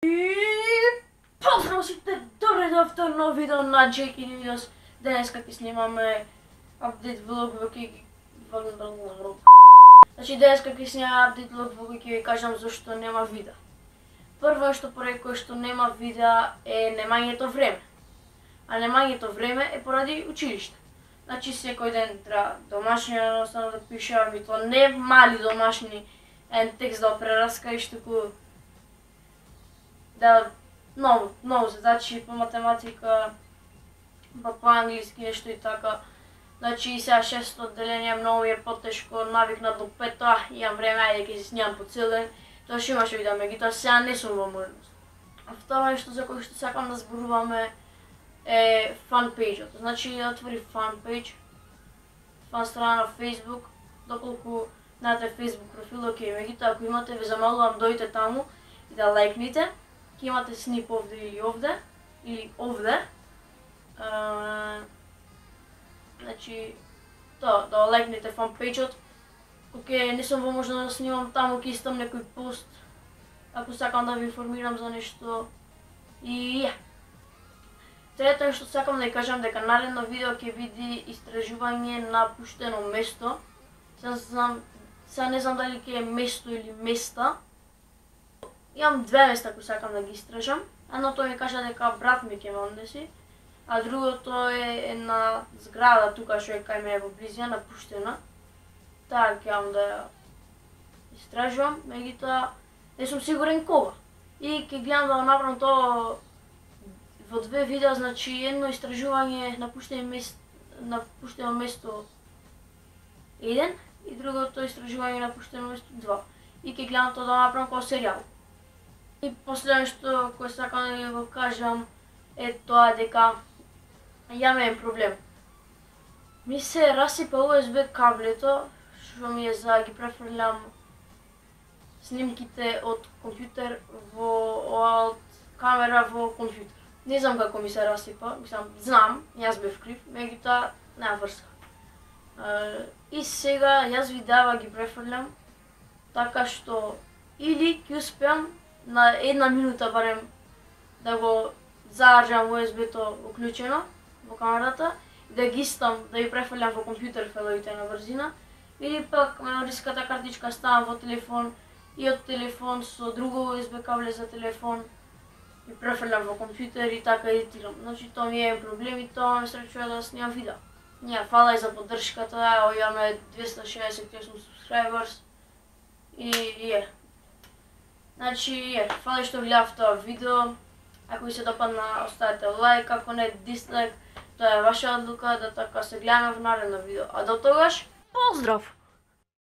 И поздрав сите, добре дојавте на видео на Jake Videos. Денеска ќе снимаме апдейт влог во кој денеска ќе снимаме апдейт влог во кој ќе ви кажам зашто нема видео. Прво што поради кој што нема видео е немањето време. А немањето време е поради училиште. Значи секој ден треба домашни едноставно да пишам и тоа не мали домашни, еден текст да прераскажеш, туку да многу задачи по математика, па по англиски нешто и така. Значи сега 6 одделение многу е потешко, навикнат до 5, имам време, ајде ќе се снимам по цел ден. Тоа што имаше видео, меѓутоа сега не сум во можност. А второ нешто за кој што сакам да зборуваме е фан пејџот. Значи да отвори фан пејдж, фан страна на Facebook, доколку немате Facebook профил, окей, меѓутоа ако имате, ве замолувам дојдете таму и да лајкните. Ќе имате снип овде или овде. Значи, тоа, да лајкнете фан пејџот. Океј, не сум во можност да снимам таму, ќе истам некој пост, ако сакам да ви информирам за нешто. И трето што сакам да ја кажам дека наредно видео ќе биде истражување на пуштено место. Сега не знам дали ќе е место или места. Имам две места кои сакам да ги истражам. Едното ми кажа дека брат ми ќе ме однеси, а другото е една зграда тука што е кај мене во близина, напуштена. Таа ќе имам да ја истражувам, меѓутоа не сум сигурен кога. И ќе гледам да го направам тоа во две видеа, значи едно истражување на пуштено место 1 и другото истражување на пуштено место 2. И ќе гледам тоа да го направам како серијал. И последно што кој сакам да го кажам е тоа дека имам еден проблем. Ми се расипа USB каблето, што ми е за да ги префрлям снимките од компјутер од камера во компјутер. Не знам како ми се расипа, знам, јас бев крив, меѓутоа нема врска. И сега јас видеа ги префрлям, така што или ќе успеам на една минута барем да го задржам USB-то уклучено во камерата и да ги истам, да ги префрлям во компјутер файловите на брзина, или пак мемориската картичка ставам во телефон и од телефон со друго USB кабле за телефон и префрлям во компјутер и така едитирам. Значи тоа ми е проблем и тоа ме сречува да снимам видео. Фала и за поддршката, имаме 268 subscribers и Значи, фала што гледавте ова видео. Ако ви се допадна, оставете лајк, ако не дислајк, тоа е ваша одлука, да така се гледаме во наредно видео. А до тогаш, поздрав!